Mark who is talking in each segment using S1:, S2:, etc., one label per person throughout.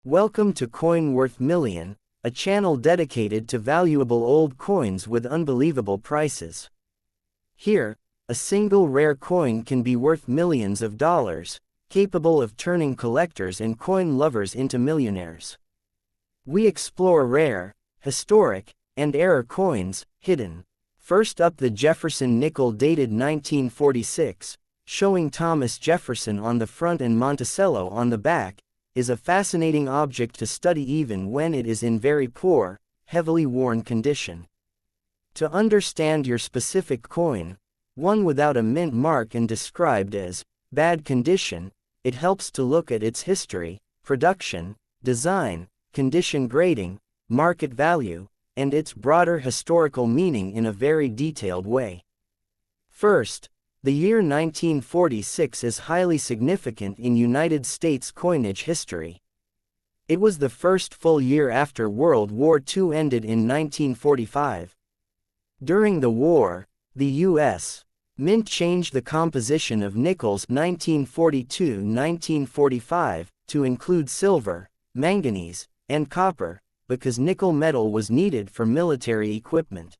S1: Welcome to Coin Worth Million, a channel dedicated to valuable old coins with unbelievable prices. Here, a single rare coin can be worth millions of dollars, capable of turning collectors and coin lovers into millionaires. We explore rare, historic, and error coins, hidden. First up, the Jefferson Nickel, dated 1946, showing Thomas Jefferson on the front and Monticello on the back, is a fascinating object to study even when it is in very poor, heavily worn condition. To understand your specific coin, one without a mint mark and described as bad condition, it helps to look at its history, production, design, condition grading, market value, and its broader historical meaning in a very detailed way. First, the year 1946 is highly significant in United States coinage history. It was the first full year after World War II ended in 1945. During the war, the U.S. Mint changed the composition of nickels 1942-1945 to include silver, manganese, and copper, because nickel metal was needed for military equipment.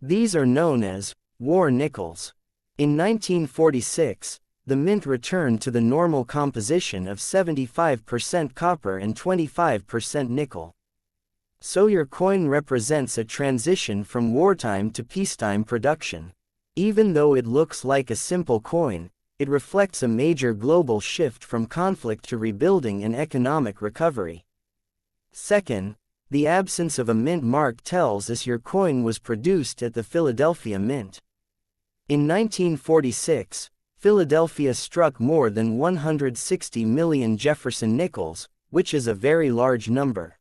S1: These are known as war nickels. In 1946, the mint returned to the normal composition of 75% copper and 25% nickel. So your coin represents a transition from wartime to peacetime production. Even though it looks like a simple coin, it reflects a major global shift from conflict to rebuilding and economic recovery. Second, the absence of a mint mark tells us your coin was produced at the Philadelphia Mint. In 1946, Philadelphia struck more than 160 million Jefferson nickels, which is a very large number.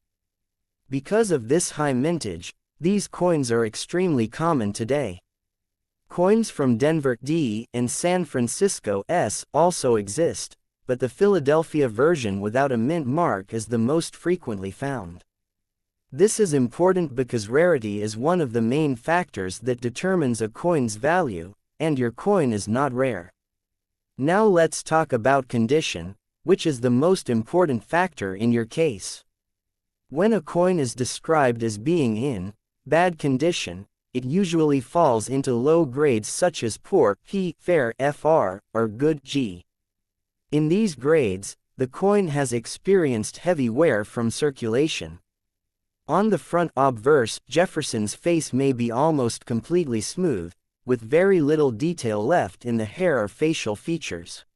S1: Because of this high mintage, these coins are extremely common today. Coins from Denver, D, and San Francisco, S, also exist, but the Philadelphia version without a mint mark is the most frequently found. This is important because rarity is one of the main factors that determines a coin's value, and your coin is not rare. Now let's talk about condition, which is the most important factor in your case. When a coin is described as being in bad condition, it usually falls into low grades such as poor, P, fair, FR, or good, G. In these grades, the coin has experienced heavy wear from circulation. On the front obverse, Jefferson's face may be almost completely smooth, with very little detail left in the hair or facial features.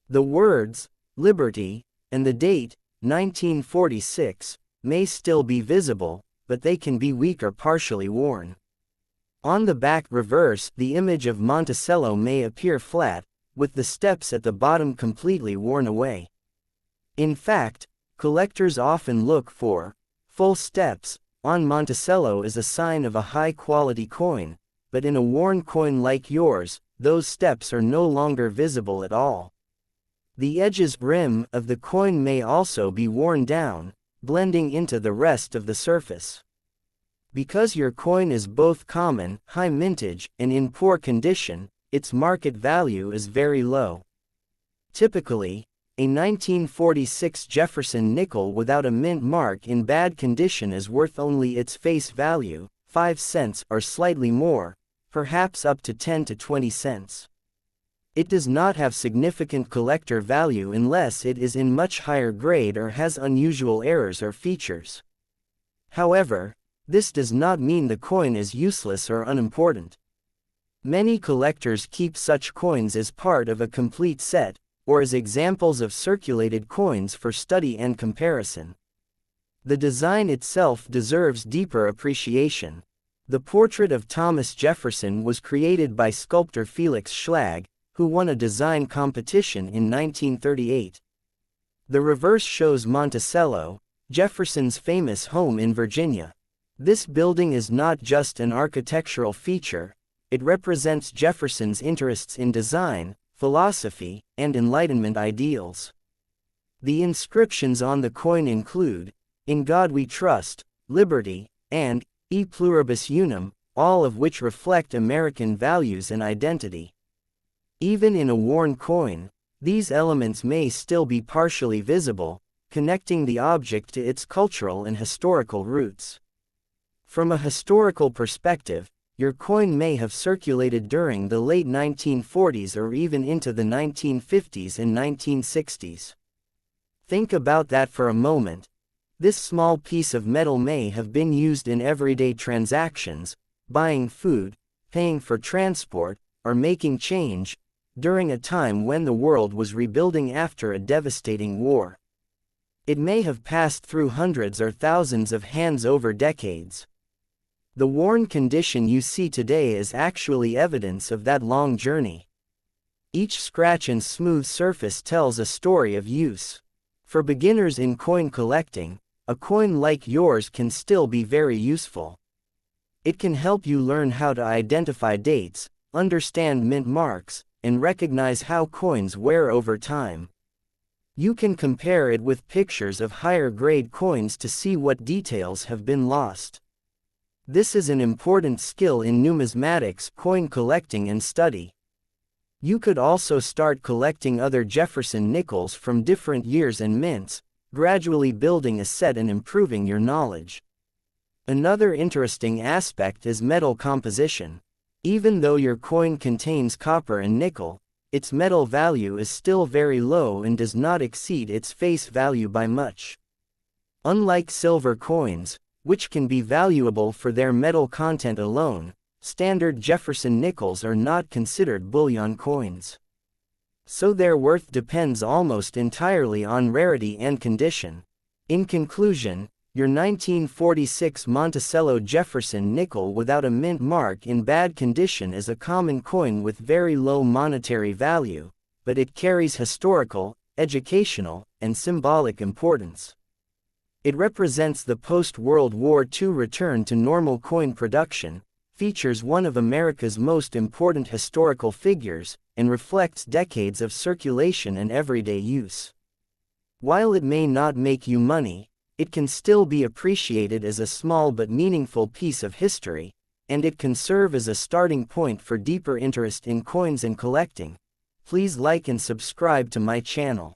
S1: The words, Liberty, and the date, 1946, may still be visible, but they can be weak or partially worn. On the back reverse, the image of Monticello may appear flat, with the steps at the bottom completely worn away. In fact, collectors often look for full steps on Monticello as a sign of a high-quality coin, but in a worn coin like yours, those steps are no longer visible at all. The edges rim of the coin may also be worn down, blending into the rest of the surface. Because your coin is both common, high mintage, and in poor condition, its market value is very low. Typically, a 1946 Jefferson nickel without a mint mark in bad condition is worth only its face value, 5 cents or slightly more, perhaps up to 10 to 20 cents. It does not have significant collector value unless it is in much higher grade or has unusual errors or features. However, this does not mean the coin is useless or unimportant. Many collectors keep such coins as part of a complete set, or as examples of circulated coins for study and comparison. The design itself deserves deeper appreciation. The portrait of Thomas Jefferson was created by sculptor Felix Schlag, who won a design competition in 1938. The reverse shows Monticello, Jefferson's famous home in Virginia. This building is not just an architectural feature, it represents Jefferson's interests in design, philosophy, and Enlightenment ideals. The inscriptions on the coin include, "In God We Trust," "Liberty," and "E Pluribus Unum," all of which reflect American values and identity. Even in a worn coin, these elements may still be partially visible, connecting the object to its cultural and historical roots. From a historical perspective, your coin may have circulated during the late 1940s or even into the 1950s and 1960s. Think about that for a moment. This small piece of metal may have been used in everyday transactions, buying food, paying for transport, or making change, during a time when the world was rebuilding after a devastating war. It may have passed through hundreds or thousands of hands over decades. The worn condition you see today is actually evidence of that long journey. Each scratch and smooth surface tells a story of use. For beginners in coin collecting, a coin like yours can still be very useful. It can help you learn how to identify dates, understand mint marks, and recognize how coins wear over time. You can compare it with pictures of higher grade coins to see what details have been lost. This is an important skill in numismatics, coin collecting and study. You could also start collecting other Jefferson nickels from different years and mints, gradually building a set and improving your knowledge. Another interesting aspect is metal composition. Even though your coin contains copper and nickel, its metal value is still very low and does not exceed its face value by much. Unlike silver coins, which can be valuable for their metal content alone, standard Jefferson nickels are not considered bullion coins. So their worth depends almost entirely on rarity and condition. In conclusion, your 1946 Monticello Jefferson nickel without a mint mark in bad condition is a common coin with very low monetary value, but it carries historical, educational, and symbolic importance. It represents the post-World War II return to normal coin production, features one of America's most important historical figures, and reflects decades of circulation and everyday use. While it may not make you money, it can still be appreciated as a small but meaningful piece of history, and it can serve as a starting point for deeper interest in coins and collecting. Please like and subscribe to my channel.